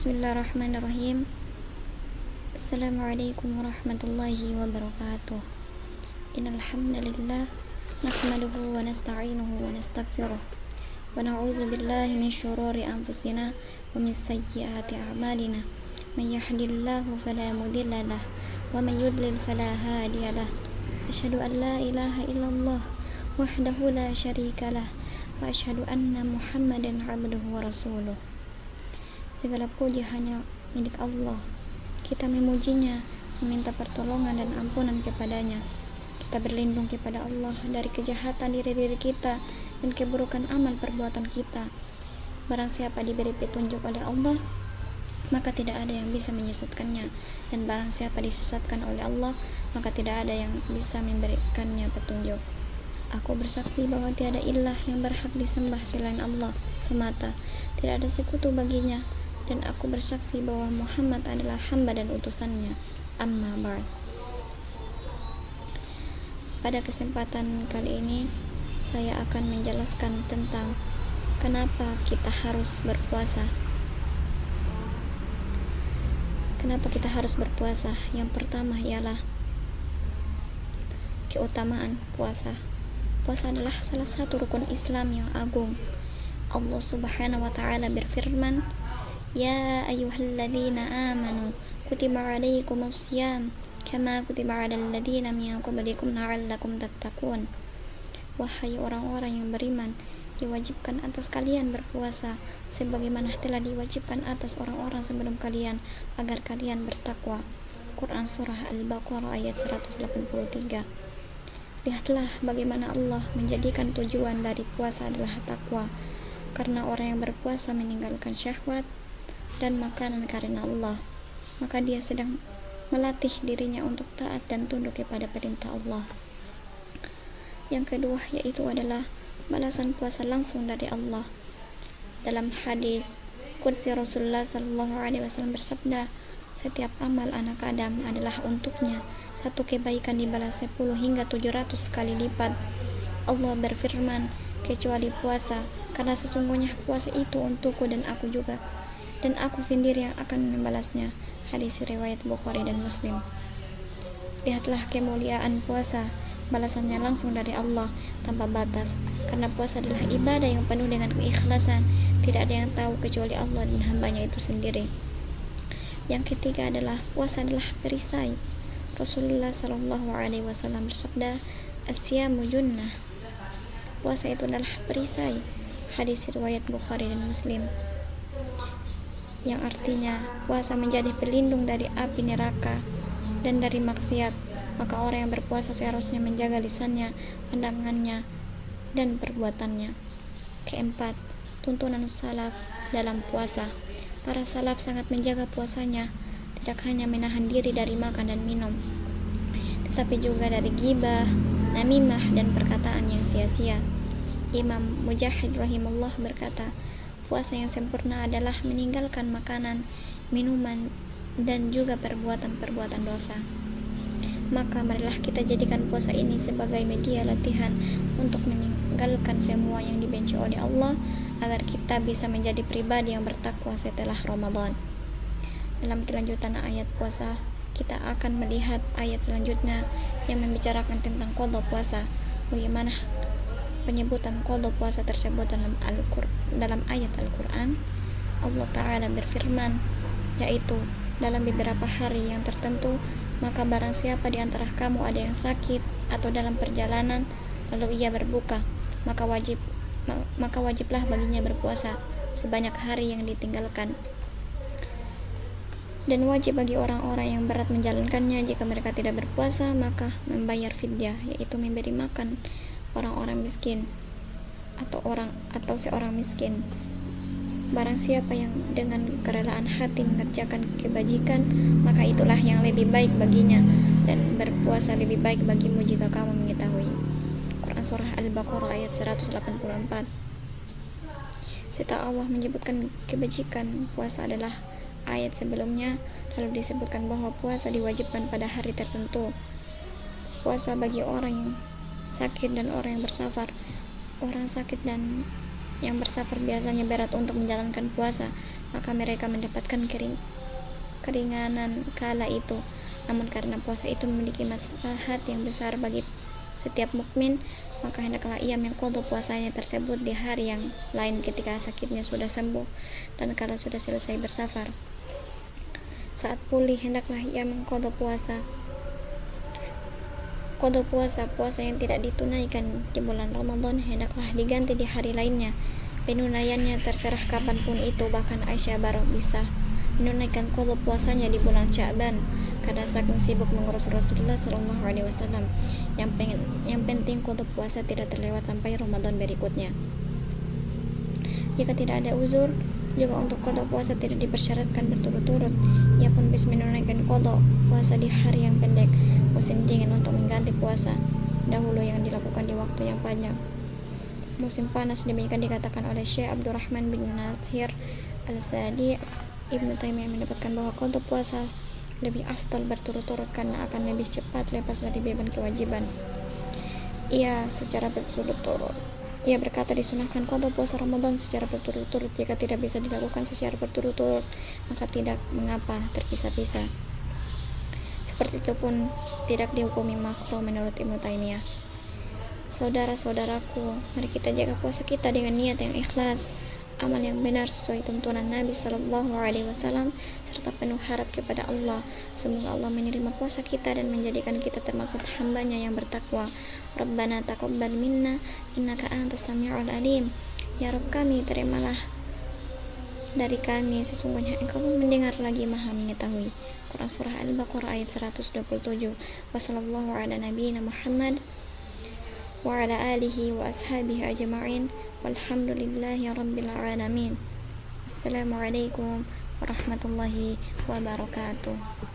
Bismillahirrahmanirrahim. Assalamualaikum warahmatullahi wabarakatuh. Innal hamdalillah nahmaduhu wa nasta'inuhu wa nastaghfiruh wa na'udzu billahi min shururi anfusina wa min sayyiati a'malina. Man yahdihillahu fala mudilla lahu wa man yudlil fala hadiya lahu. Asyhadu an la ilaha illallah wahdahu la syarika lah wa asyhadu anna Muhammadan abduhu wa rasuluh. Segala puji hanya milik Allah. Kita memujinya, meminta pertolongan dan ampunan kepadanya. Kita berlindung kepada Allah dari kejahatan diri kita dan keburukan amal perbuatan kita. Barang siapa diberi petunjuk oleh Allah, maka tidak ada yang bisa menyesatkannya, dan barang siapa disesatkan oleh Allah, maka tidak ada yang bisa memberikannya petunjuk. Aku bersaksi bahwa tiada ilah yang berhak disembah selain Allah semata, tidak ada sekutu baginya, dan aku bersaksi bahwa Muhammad adalah hamba dan utusannya. Amma ba'd. Pada kesempatan kali ini saya akan menjelaskan tentang kenapa kita harus berpuasa. Kenapa kita harus berpuasa? Yang pertama ialah keutamaan puasa. Puasa adalah salah satu rukun Islam yang agung. Allah Subhanahu wa taala berfirman, "Ya ayyuhalladzina amanu kutiba 'alaikumusiyam kama kutiba 'alal ladzina min qablikum la'allakum tattaqun." Wahai orang-orang yang beriman, diwajibkan atas kalian berpuasa sebagaimana telah diwajibkan atas orang-orang sebelum kalian agar kalian bertakwa. Quran surah Al-Baqarah ayat 183. Lihatlah bagaimana Allah menjadikan tujuan dari puasa adalah takwa, karena orang yang berpuasa meninggalkan syahwat dan makanan karena Allah, maka dia sedang melatih dirinya untuk taat dan tunduk kepada perintah Allah. Yang kedua yaitu adalah balasan puasa langsung dari Allah. Dalam hadis qudsi Rasulullah SAW bersabda, setiap amal anak Adam adalah untuknya, satu kebaikan dibalas 10 hingga 700 kali lipat. Allah berfirman, kecuali puasa, karena sesungguhnya puasa itu untukku dan aku juga, dan aku sendiri yang akan membalasnya. Hadis riwayat Bukhari dan Muslim. Lihatlah kemuliaan puasa, balasannya langsung dari Allah tanpa batas, karena puasa adalah ibadah yang penuh dengan keikhlasan. Tidak ada yang tahu kecuali Allah dan hambanya itu sendiri. Yang ketiga adalah puasa adalah perisai. Rasulullah SAW bersabda, "As-siyamu junnah." Puasa itu adalah perisai. Hadis riwayat Bukhari dan Muslim. Yang artinya puasa menjadi pelindung dari api neraka dan dari maksiat. Maka orang yang berpuasa seharusnya menjaga lisannya, pandangannya, dan perbuatannya. Keempat, tuntunan salaf dalam puasa. Para salaf sangat menjaga puasanya, tidak hanya menahan diri dari makan dan minum, tetapi juga dari ghibah, namimah, dan perkataan yang sia-sia. Imam Mujahid rahimahullah berkata, puasa yang sempurna adalah meninggalkan makanan, minuman, dan juga perbuatan-perbuatan dosa. Maka marilah kita jadikan puasa ini sebagai media latihan untuk meninggalkan semua yang dibenci oleh Allah, agar kita bisa menjadi pribadi yang bertakwa setelah Ramadan. Dalam kelanjutan ayat puasa, kita akan melihat ayat selanjutnya yang membicarakan tentang qada puasa. Bagaimana penyebutan qada puasa tersebut dalam ayat Al-Quran. Allah Ta'ala berfirman, yaitu dalam beberapa hari yang tertentu, maka barang siapa di antara kamu ada yang sakit atau dalam perjalanan lalu ia berbuka, maka wajiblah baginya berpuasa sebanyak hari yang ditinggalkan, dan wajib bagi orang-orang yang berat menjalankannya. Jika mereka tidak berpuasa, maka membayar fidyah, yaitu memberi makan orang-orang miskin atau seorang miskin. Barang siapa yang dengan kerelaan hati mengerjakan kebajikan, maka itulah yang lebih baik baginya, dan berpuasa lebih baik bagimu jika kamu mengetahui. Quran surah Al-Baqarah ayat 184. Setelah Allah menyebutkan kebajikan puasa adalah ayat sebelumnya, lalu disebutkan bahwa puasa diwajibkan pada hari tertentu. Puasa bagi orang yang sakit dan orang yang bersafar. Orang sakit dan yang bersafar biasanya berat untuk menjalankan puasa, maka mereka mendapatkan keringanan kala itu. Namun karena puasa itu memiliki maslahat yang besar bagi setiap mukmin, maka hendaklah ia mengqadha puasanya tersebut di hari yang lain ketika sakitnya sudah sembuh dan kala sudah selesai bersafar. Saat pulih hendaklah ia mengqadha puasa. Qadha puasa yang tidak ditunaikan di bulan Ramadan hendaklah diganti di hari lainnya. Penunaiannya terserah kapanpun itu, bahkan Aisyah baru bisa menunaikan qadha puasanya di bulan Sya'ban karena saking sibuk mengurus Rasulullah Shallallahu Alaihi Wasallam. Yang penting qadha puasa tidak terlewat sampai Ramadan berikutnya. Jika tidak ada uzur, juga untuk qadha puasa tidak dipersyaratkan berturut-turut. Ia pun bisa menunaikan qadha puasa di hari yang pendek, musim dingin, untuk mengganti puasa dahulu yang dilakukan di waktu yang panjang. Musim panas, demikian dikatakan oleh Syekh Abdurrahman bin Nathir Al-Sadi. Ibnu Taimiyah mendapatkan bahwa qadha puasa lebih afdal berturut-turut karena akan lebih cepat lepas dari beban kewajiban. Ia berkata disunahkan qadha puasa Ramadan secara berturut-turut. Jika tidak bisa dilakukan secara berturut-turut, maka tidak mengapa terpisah-pisah. Seperti itu pun tidak dihukumi makruh menurut Ibnu Taimiyah. Saudara-saudaraku, mari kita jaga puasa kita dengan niat yang ikhlas, amal yang benar sesuai tuntunan Nabi Sallallahu Alaihi Wasallam, serta penuh harap kepada Allah. Semoga Allah menerima puasa kita dan menjadikan kita termasuk hambanya yang bertakwa. Rabbana taqabbal minna innaka antas sami'ul alim. Ya Rabb kami, terimalah dari kami, sesungguhnya Engkau mendengar lagi Maha mengetahui. Quran Surah Al-Baqarah ayat 127. Wassallallahu ala nabiyyina Muhammad wa ala alihi wa ashabihi ajma'in walhamdulillahi rabbil alamin. Assalamualaikum warahmatullahi wabarakatuh.